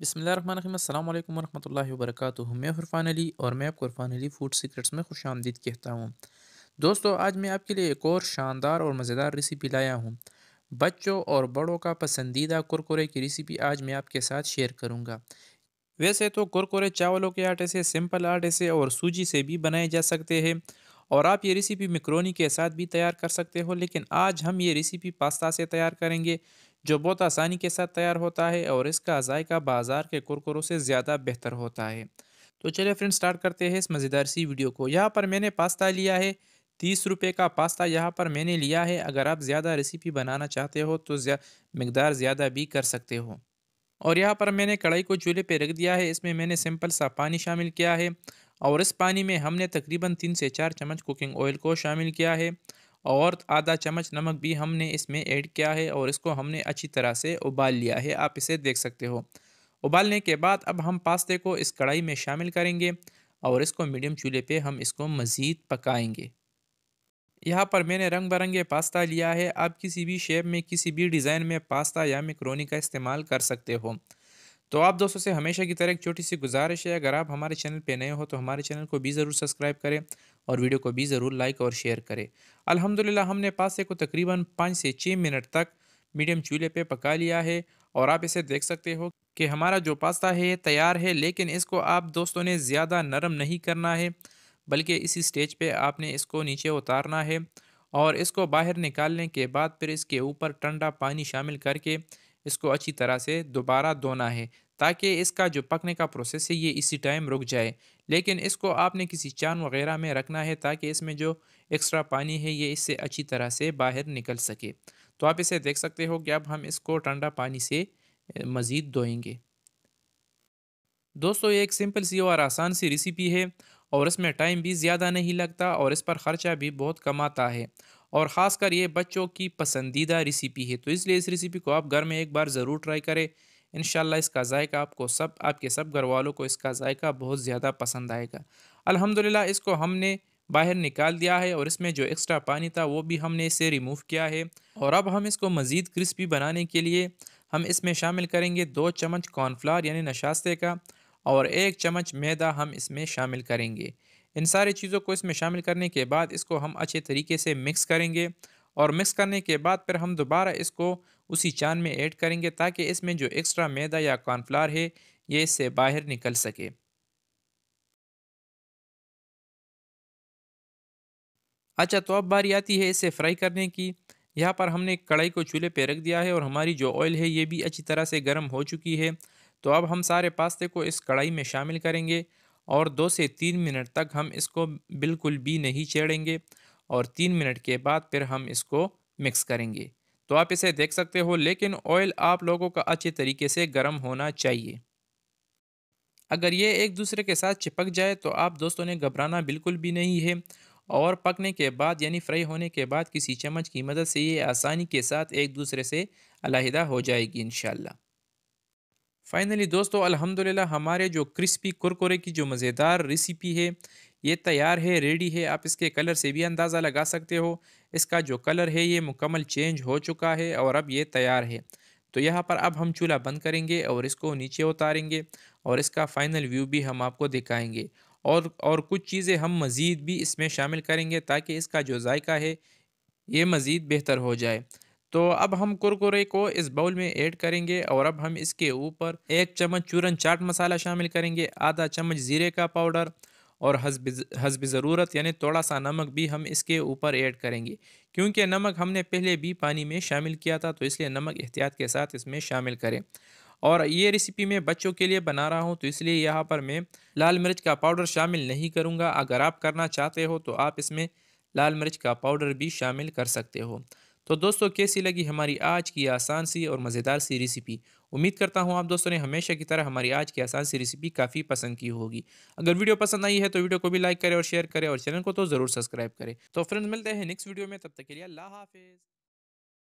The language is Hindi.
बिस्मिल्लाहिर्रहमानिर्रहीम अस्सलाम वालेकुम वरहमतुल्लाहि वबरकातुहू। मैं इरफान अली और मैं आपको इरफान अली फूड सीक्रेट्स में खुश आमदीद कहता हूँ। दोस्तों, आज मैं आपके लिए एक और शानदार और मज़ेदार रेसिपी लाया हूँ। बच्चों और बड़ों का पसंदीदा कुरकुरे की रेसिपी आज मैं आपके साथ शेयर करूँगा। वैसे तो कुरकुरे चावलों के आटे से, सिंपल आटे से और सूजी से भी बनाए जा सकते हैं और आप ये रेसिपी मैक्रोनी के साथ भी तैयार कर सकते हो, लेकिन आज हम ये रेसिपी पास्ता से तैयार करेंगे, जो बहुत आसानी के साथ तैयार होता है और इसका जायका बाजार के कुरकुरों से ज़्यादा बेहतर होता है। तो चलिए फ्रेंड, स्टार्ट करते हैं इस मज़ेदार सी वीडियो को। यहाँ पर मैंने पास्ता लिया है, 30 रुपये का पास्ता यहाँ पर मैंने लिया है। अगर आप ज़्यादा रेसिपी बनाना चाहते हो तो मकदार ज़्यादा भी कर सकते हो। और यहाँ पर मैंने कढ़ाई को चूल्हे पे रख दिया है। इसमें मैंने सिंपल सा पानी शामिल किया है और इस पानी में हमने तकरीबन 3 से 4 चम्मच कुकिंग ऑयल को शामिल किया है और आधा चम्मच नमक भी हमने इसमें ऐड किया है और इसको हमने अच्छी तरह से उबाल लिया है। आप इसे देख सकते हो। उबालने के बाद अब हम पास्ते को इस कढ़ाई में शामिल करेंगे और इसको मीडियम चूल्हे पे हम इसको मज़ीद पकाएंगे। यहाँ पर मैंने रंग बिरंगे पास्ता लिया है। आप किसी भी शेप में, किसी भी डिज़ाइन में पास्ता या मैक्रोनी का इस्तेमाल कर सकते हो। तो आप दोस्तों से हमेशा की तरह एक छोटी सी गुजारिश है, अगर आप हमारे चैनल पे नए हो तो हमारे चैनल को भी ज़रूर सब्सक्राइब करें और वीडियो को भी ज़रूर लाइक और शेयर करें। अल्हम्दुलिल्लाह हमने पास्ते को तकरीबन 5 से 6 मिनट तक मीडियम चूल्हे पे पका लिया है और आप इसे देख सकते हो कि हमारा जो पास्ता है ये तैयार है। लेकिन इसको आप दोस्तों ने ज़्यादा नरम नहीं करना है, बल्कि इसी स्टेज पे आपने इसको नीचे उतारना है और इसको बाहर निकालने के बाद फिर इसके ऊपर ठंडा पानी शामिल करके इसको अच्छी तरह से दोबारा धोना है, ताकि इसका जो पकने का प्रोसेस है ये इसी टाइम रुक जाए। लेकिन इसको आपने किसी चान वगैरह में रखना है ताकि इसमें जो एक्स्ट्रा पानी है ये इससे अच्छी तरह से बाहर निकल सके। तो आप इसे देख सकते हो कि अब हम इसको ठंडा पानी से मज़ीद धोएंगे। दोस्तों, ये एक सिंपल सी और आसान सी रेसिपी है और इसमें टाइम भी ज़्यादा नहीं लगता और इस पर ख़र्चा भी बहुत कम आता है और ख़ासकर ये बच्चों की पसंदीदा रेसिपी है। तो इसलिए इस रेसिपी को आप घर में एक बार ज़रूर ट्राई करें। इंशाल्लाह इसका जायका आपके सब घर वालों को इसका जायका बहुत ज़्यादा पसंद आएगा। अल्हम्दुलिल्लाह इसको हमने बाहर निकाल दिया है और इसमें जो एक्स्ट्रा पानी था वो भी हमने इसे रिमूव किया है। और अब हम इसको मज़ीद क्रिस्पी बनाने के लिए हम इसमें शामिल करेंगे 2 चम्मच कॉर्नफ्लावर यानी नशास्ते का और 1 चम्मच मैदा हम इसमें शामिल करेंगे। इन सारी चीज़ों को इसमें शामिल करने के बाद इसको हम अच्छे तरीके से मिक्स करेंगे और मिक्स करने के बाद फिर हम दोबारा इसको उसी चान में ऐड करेंगे ताकि इसमें जो एक्स्ट्रा मैदा या कॉर्नफ्लावर है ये इससे बाहर निकल सके। अच्छा, तो अब बारी आती है इसे फ्राई करने की। यहाँ पर हमने कढ़ाई को चूल्हे पे रख दिया है और हमारी जो ऑयल है ये भी अच्छी तरह से गर्म हो चुकी है। तो अब हम सारे पास्ते को इस कढ़ाई में शामिल करेंगे और 2 से 3 मिनट तक हम इसको बिल्कुल भी नहीं छेड़ेंगे और 3 मिनट के बाद फिर हम इसको मिक्स करेंगे। तो आप इसे देख सकते हो, लेकिन ऑयल आप लोगों का अच्छे तरीके से गर्म होना चाहिए। अगर ये एक दूसरे के साथ चिपक जाए तो आप दोस्तों ने घबराना बिल्कुल भी नहीं है और पकने के बाद यानी फ्राई होने के बाद किसी चम्मच की मदद से ये आसानी के साथ एक दूसरे से अलहदा हो जाएगी इंशाल्लाह। फाइनली दोस्तों, अल्हम्दुलिल्लाह हमारे जो क्रिस्पी कुरकुरे की जो मज़ेदार रेसिपी है ये तैयार है, रेडी है। आप इसके कलर से भी अंदाज़ा लगा सकते हो। इसका जो कलर है ये मुकम्मल चेंज हो चुका है और अब ये तैयार है। तो यहाँ पर अब हम चूल्हा बंद करेंगे और इसको नीचे उतारेंगे और इसका फाइनल व्यू भी हम आपको दिखाएंगे और कुछ चीज़ें हम मज़ीद भी इसमें शामिल करेंगे ताकि इसका जो जायका है ये मज़ीद बेहतर हो जाए। तो अब हम कुरकुरे को इस बाउल में ऐड करेंगे और अब हम इसके ऊपर 1 चम्मच चूरन चाट मसाला शामिल करेंगे, आधा चम्मच ज़ीरे का पाउडर और हस्ब ज़रूरत यानी थोड़ा सा नमक भी हम इसके ऊपर ऐड करेंगे। क्योंकि नमक हमने पहले भी पानी में शामिल किया था तो इसलिए नमक एहतियात के साथ इसमें शामिल करें। और ये रेसिपी मैं बच्चों के लिए बना रहा हूँ तो इसलिए यहाँ पर मैं लाल मिर्च का पाउडर शामिल नहीं करूँगा। अगर आप करना चाहते हो तो आप इसमें लाल मिर्च का पाउडर भी शामिल कर सकते हो। तो दोस्तों, कैसी लगी हमारी आज की आसान सी और मज़ेदार सी रेसिपी? उम्मीद करता हूँ आप दोस्तों ने हमेशा की तरह हमारी आज की आसान सी रेसिपी काफ़ी पसंद की होगी। अगर वीडियो पसंद आई है तो वीडियो को भी लाइक करें और शेयर करें और चैनल को तो ज़रूर सब्सक्राइब करें। तो फ्रेंड्स, मिलते हैं नेक्स्ट वीडियो में, तब तक के लिए अल्लाह हाफिज़।